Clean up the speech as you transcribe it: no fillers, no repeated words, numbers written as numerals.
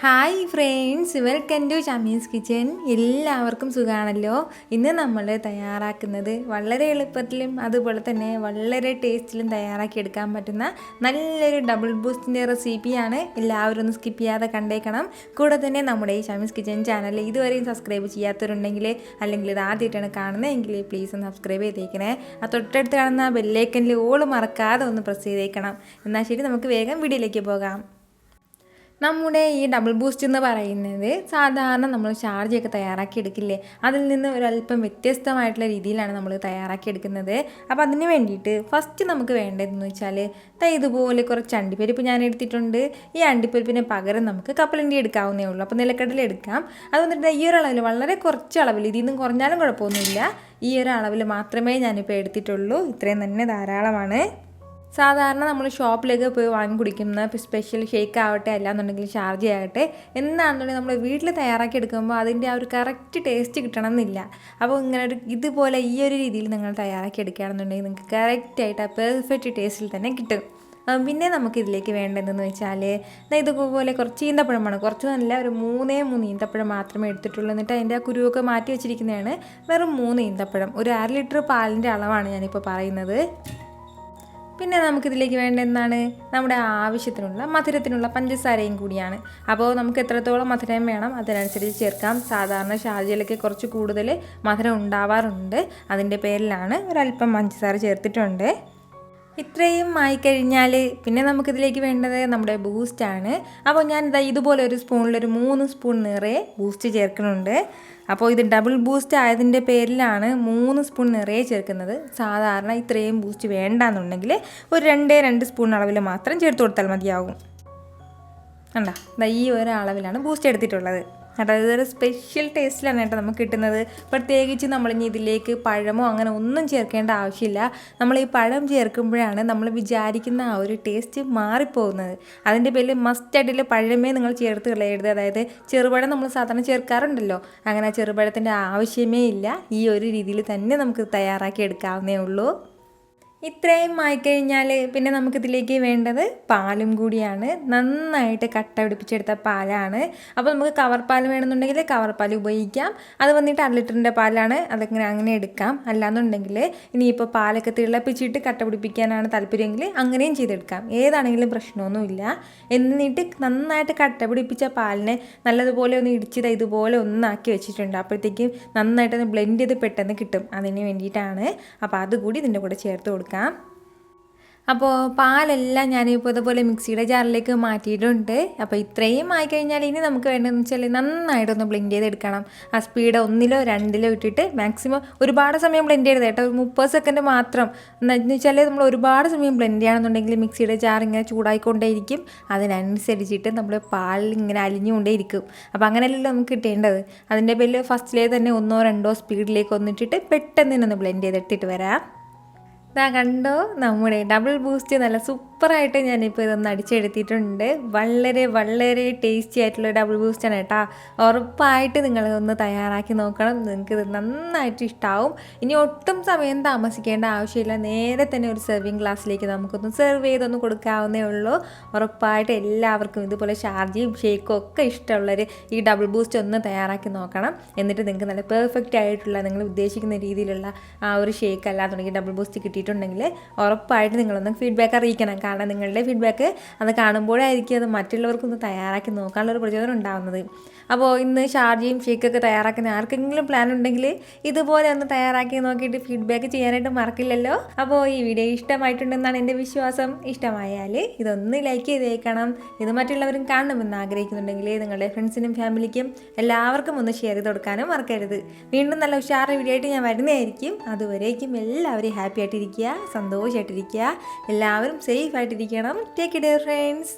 Hi friends, welcome to Shami's kitchen. എല്ലാവർക്കും സുഖമാണല്ലോ. ഇന്ന് നമ്മൾ തയ്യാറാക്കുന്നത് വളരെ എളുപ്പത്തിലും അതുപോലെ തന്നെ വളരെ ടേസ്റ്റിലും തയ്യാറാക്കി എടുക്കാൻ പറ്റുന്ന നല്ലൊരു ഡബിൾ ബൂസ്റ്റിൻ്റെ റെസിപ്പിയാണ്. എല്ലാവരും ഒന്ന് സ്കിപ്പ് ചെയ്യാതെ കണ്ടേക്കണം. കൂടെ തന്നെ നമ്മുടെ ഈ ഷമീസ് കിച്ചൻ ചാനൽ ഇതുവരെയും സബ്സ്ക്രൈബ് ചെയ്യാത്തവരുണ്ടെങ്കിൽ അല്ലെങ്കിൽ ഇത് ആദ്യമായിട്ടാണ് കാണുന്നതെങ്കിൽ പ്ലീസ് ഒന്ന് സബ്സ്ക്രൈബ് ചെയ്തേക്കണേ. ആ തൊട്ടടുത്ത് കാണുന്ന ബെല്ലൈക്കനിൽ ഓൾ മറക്കാതെ ഒന്ന് പ്രസ് ചെയ്തേക്കണം. എന്നാൽ ശരി, നമുക്ക് വേഗം വീഡിയോയിലേക്ക് പോകാം. നമ്മുടെ ഈ ഡബിൾ ബൂസ്റ്റ് എന്ന് പറയുന്നത് സാധാരണ നമ്മൾ ഷാർജയൊക്കെ തയ്യാറാക്കി എടുക്കില്ലേ, അതിൽ നിന്ന് ഒരല്പം വ്യത്യസ്തമായിട്ടുള്ള രീതിയിലാണ് നമ്മൾ തയ്യാറാക്കി എടുക്കുന്നത്. അപ്പോൾ അതിന് വേണ്ടിയിട്ട് ഫസ്റ്റ് നമുക്ക് വേണ്ടതെന്ന് വെച്ചാൽ ഇതുപോലെ കുറച്ച് അണ്ടിപ്പരിപ്പ് ഞാൻ എടുത്തിട്ടുണ്ട്. ഈ അണ്ടിപ്പരിപ്പിന് പകരം നമുക്ക് കപ്പലണ്ടി എടുക്കാവുന്നേ ഉള്ളൂ. അപ്പോൾ നിലക്കടല എടുക്കാം. അത് വന്നിട്ട് ഈ ഒരു അളവിൽ, വളരെ കുറച്ച് അളവിൽ, ഇതിൽ നിന്നും കുറഞ്ഞാലും കുഴപ്പമൊന്നുമില്ല, ഈ ഒരു അളവിൽ മാത്രമേ ഞാനിപ്പോൾ എടുത്തിട്ടുള്ളൂ. ഇത്രയും തന്നെ ധാരാളമാണ്. സാധാരണ നമ്മൾ ഷോപ്പിലേക്ക് പോയി വാങ്ങി കുടിക്കുന്ന സ്പെഷ്യൽ ഷേക്ക് ആവട്ടെ, അല്ലാന്നുണ്ടെങ്കിൽ ഷാർജ ആകട്ടെ, എന്താണെന്നുണ്ടെങ്കിൽ നമ്മൾ വീട്ടിൽ തയ്യാറാക്കി എടുക്കുമ്പോൾ അതിൻ്റെ ആ ഒരു കറക്റ്റ് ടേസ്റ്റ് കിട്ടണം എന്നില്ല. അപ്പോൾ ഇങ്ങനെ ഇതുപോലെ ഈ ഒരു രീതിയിൽ നിങ്ങൾ തയ്യാറാക്കി എടുക്കുകയാണെന്നുണ്ടെങ്കിൽ നിങ്ങൾക്ക് കറക്റ്റായിട്ട് ആ പെർഫെക്റ്റ് ടേസ്റ്റിൽ തന്നെ കിട്ടും. പിന്നെ നമുക്കിതിലേക്ക് വേണ്ടതെന്ന് വെച്ചാൽ ഇതുപോലെ കുറച്ച് ഈന്തപ്പഴമാണ്. കുറച്ച് നല്ല ഒരു 3 ഈന്തപ്പഴം മാത്രമേ എടുത്തിട്ടുള്ളൂ. എന്നിട്ട് അതിൻ്റെ ആ കുരുവൊക്കെ മാറ്റി വെച്ചിരിക്കുന്നതാണ്. വെറും 3 ഈന്തപ്പഴം, ഒരു 1/2 ലിറ്റർ പാലിൻ്റെ അളവാണ് ഞാനിപ്പോൾ പറയുന്നത്. പിന്നെ നമുക്കിതിലേക്ക് വേണ്ട എന്താണ്, നമ്മുടെ ആവശ്യത്തിനുള്ള മധുരത്തിനുള്ള പഞ്ചസാരയും കൂടിയാണ്. അപ്പോൾ നമുക്ക് എത്രത്തോളം മധുരം വേണം അതിനനുസരിച്ച് ചേർക്കാം. സാധാരണ ഷാർജയിലൊക്കെ കുറച്ച് കൂടുതൽ മധുരം ഉണ്ടാവാറുണ്ട്, അതിൻ്റെ പേരിലാണ് ഒരല്പം പഞ്ചസാര ചേർത്തിട്ടുണ്ട്. ഇത്രയും ആയിക്കഴിഞ്ഞാൽ പിന്നെ നമുക്കിതിലേക്ക് വേണ്ടത് നമ്മുടെ ബൂസ്റ്റാണ്. അപ്പോൾ ഞാൻ ഇതുപോലെ ഒരു സ്പൂണിലൊരു 3 സ്പൂൺ നിറയെ ബൂസ്റ്റ് ചേർക്കുന്നുണ്ട്. അപ്പോൾ ഇത് ഡബിൾ ബൂസ്റ്റ് ആയതിൻ്റെ പേരിലാണ് 3 സ്പൂൺ നിറയെ ചേർക്കുന്നത്. സാധാരണ ഇത്രയും ബൂസ്റ്റ് വേണ്ടാന്നുണ്ടെങ്കിൽ ഒരു 2 സ്പൂൺ അളവിൽ മാത്രം ചേർത്ത് കൊടുത്താൽ മതിയാകും. കണ്ടോ, ഈ ഒരു അളവിലാണ് ബൂസ്റ്റ് എടുത്തിട്ടുള്ളത്. കേട്ടോ, ഇതൊരു സ്പെഷ്യൽ ടേസ്റ്റിലാണ് കേട്ടോ നമുക്ക് കിട്ടുന്നത്. പ്രത്യേകിച്ച് നമ്മളിനി ഇതിലേക്ക് പഴമോ അങ്ങനെ ഒന്നും ചേർക്കേണ്ട ആവശ്യമില്ല. നമ്മൾ ഈ പഴം ചേർക്കുമ്പോഴാണ് നമ്മൾ വിചാരിക്കുന്ന ആ ഒരു ടേസ്റ്റ് മാറിപ്പോകുന്നത്. അതിൻ്റെ പേരിൽ മസ്റ്റായിട്ടുള്ള പഴമേ നിങ്ങൾ ചേർത്ത് കളയരുത്. അതായത് ചെറുപഴം നമ്മൾ സാധാരണ ചേർക്കാറുണ്ടല്ലോ, അങ്ങനെ ചെറുപഴത്തിൻ്റെ ആവശ്യമേ ഇല്ല. ഈ ഒരു രീതിയിൽ തന്നെ നമുക്ക് തയ്യാറാക്കി എടുക്കാവുന്നേ ഉള്ളൂ. ഇത്രയും ആയിക്കഴിഞ്ഞാൽ പിന്നെ നമുക്കിതിലേക്ക് വേണ്ടത് പാലും കൂടിയാണ്. നന്നായിട്ട് കട്ട പിടിപ്പിച്ചെടുത്ത പാലാണ്. അപ്പോൾ നമുക്ക് കവർ പാൽ വേണമെന്നുണ്ടെങ്കിൽ കവർ പാൽ ഉപയോഗിക്കാം. അത് വന്നിട്ട് 1/2 ലിറ്ററിൻ്റെ പാലാണ്, അങ്ങനെ എടുക്കാം. അല്ലാന്നുണ്ടെങ്കിൽ ഇനിയിപ്പോൾ പാലൊക്കെ തിളപ്പിച്ചിട്ട് കട്ട പിടിപ്പിക്കാനാണ് താല്പര്യമെങ്കിൽ അങ്ങനെയും ചെയ്തെടുക്കാം. ഏതാണെങ്കിലും പ്രശ്നമൊന്നുമില്ല. എന്നിട്ട് നന്നായിട്ട് കട്ട പിടിപ്പിച്ച പാലിനെ നല്ലതുപോലെ ഒന്ന് ഇടിച്ചത് ഇതുപോലെ ഒന്നാക്കി വെച്ചിട്ടുണ്ട്. അപ്പോഴത്തേക്കും നന്നായിട്ടൊന്ന് ബ്ലെൻഡ് ചെയ്ത് പെട്ടെന്ന് കിട്ടും. അതിന് വേണ്ടിയിട്ടാണ്. അപ്പോൾ അതുകൂടി ഇതിൻ്റെ കൂടെ ചേർത്ത് കൊടുക്കാം. അപ്പോൾ പാലെല്ലാം ഞാനിപ്പോൾ ഇതുപോലെ മിക്സിയുടെ ജാറിലേക്ക് മാറ്റിയിട്ടുണ്ട്. അപ്പോൾ ഇത്രയും ആയിക്കഴിഞ്ഞാൽ ഇനി നമുക്ക് വേണ്ടതെന്ന് വെച്ചാൽ നന്നായിട്ടൊന്ന് ബ്ലെൻഡ് ചെയ്തെടുക്കണം. ആ സ്പീഡ് 1-ലോ 2-ലോ ഇട്ടിട്ട് മാക്സിമം ഒരുപാട് സമയം ബ്ലെൻഡ് ചെയ്യരുത് കേട്ടോ. ഒരു 30 സെക്കൻഡ് മാത്രം. എന്ന് വെച്ചാൽ നമ്മൾ ഒരുപാട് സമയം ബ്ലെൻഡ് ചെയ്യണമെന്നുണ്ടെങ്കിൽ മിക്സിയുടെ ജാർ ഇങ്ങനെ ചൂടായിക്കൊണ്ടേയിരിക്കും. അതിനനുസരിച്ചിട്ട് നമ്മൾ പാലിൽ ഇങ്ങനെ അലിഞ്ഞുകൊണ്ടേയിരിക്കും. അപ്പോൾ അങ്ങനെയല്ലല്ലോ നമുക്ക് കിട്ടേണ്ടത്. അതിൻ്റെ പേരിൽ ഫസ്റ്റിലേ തന്നെ 1-2 സ്പീഡിലേക്ക് ഒന്നിട്ടിട്ട് പെട്ടെന്ന് തന്നെ ഒന്ന് ബ്ലെൻഡ് ചെയ്തെടുത്തിട്ട് വരാം. കണ്ടോ, നമ്മുടെ ഡബിൾ ബൂസ്റ്റ് നല്ല സൂപ്പറായിട്ട് ഞാനിപ്പോൾ ഇതൊന്ന് അടിച്ചെടുത്തിട്ടുണ്ട്. വളരെ വളരെ ടേസ്റ്റി ആയിട്ടുള്ള ഡബിൾ ബൂസ്റ്റാണ് കേട്ടോ. ഉറപ്പായിട്ട് നിങ്ങളൊന്ന് തയ്യാറാക്കി നോക്കണം. നിങ്ങൾക്കിത് നന്നായിട്ട് ഇഷ്ടമാവും. ഇനി ഒട്ടും സമയം താമസിക്കേണ്ട ആവശ്യമില്ല. നേരെ തന്നെ ഒരു സെർവിങ് ഗ്ലാസ്സിലേക്ക് നമുക്കൊന്ന് സെർവ് ചെയ്തൊന്ന് കൊടുക്കാവുന്നേ ഉള്ളൂ. ഉറപ്പായിട്ട് എല്ലാവർക്കും ഇതുപോലെ ഷാർജയും ഷേക്കും ഒക്കെ ഇഷ്ടമുള്ളവർ ഈ ഡബിൾ ബൂസ്റ്റ് ഒന്ന് തയ്യാറാക്കി നോക്കണം. എന്നിട്ട് നിങ്ങൾക്ക് നല്ല പെർഫെക്റ്റ് ആയിട്ടുള്ള നിങ്ങൾ ഉദ്ദേശിക്കുന്ന രീതിയിലുള്ള ആ ഒരു ഷേക്ക് അല്ലാന്നുണ്ടെങ്കിൽ ഡബിൾ ബൂസ്റ്റ് കിട്ടിയിട്ടുണ്ടെങ്കിൽ ഉറപ്പായിട്ട് നിങ്ങളൊന്ന് ഫീഡ്ബാക്ക് അറിയിക്കണം. കാരണം നിങ്ങളുടെ ഫീഡ്ബാക്ക് അത് കാണുമ്പോഴായിരിക്കും അത് മറ്റുള്ളവർക്കൊന്ന് തയ്യാറാക്കി നോക്കാനുള്ളൊരു പ്രചോദനം ഉണ്ടാകുന്നത്. അപ്പോൾ ഇന്ന് ഷാർജയും ഷേക്കൊക്കെ തയ്യാറാക്കുന്ന ആർക്കെങ്കിലും പ്ലാൻ ഉണ്ടെങ്കിൽ ഇതുപോലെ ഒന്ന് തയ്യാറാക്കി നോക്കിയിട്ട് ഫീഡ്ബാക്ക് ചെയ്യാനായിട്ട് മറക്കില്ലല്ലോ. അപ്പോൾ ഈ വീഡിയോ ഇഷ്ടമായിട്ടുണ്ടെന്നാണ് എൻ്റെ വിശ്വാസം. ഇഷ്ടമായാൽ ഇതൊന്ന് ലൈക്ക് ചെയ്തേക്കണം. ഇത് മറ്റുള്ളവരും കാണണമെന്ന് ആഗ്രഹിക്കുന്നുണ്ടെങ്കിൽ നിങ്ങളുടെ ഫ്രണ്ട്സിനും ഫാമിലിക്കും എല്ലാവർക്കും ഒന്ന് ഷെയർ ചെയ്ത് കൊടുക്കാനും മറക്കരുത്. വീണ്ടും നല്ല ഉഷാർ വീഡിയോ ആയിട്ട് ഞാൻ വരുന്നതായിരിക്കും. അതുവരേക്കും എല്ലാവരും ഹാപ്പി ആയിട്ടിരിക്കുക, സന്തോഷമായിട്ടിരിക്കുക, എല്ലാവരും സേഫ് ആയിട്ടിരിക്കണം. Take care friends.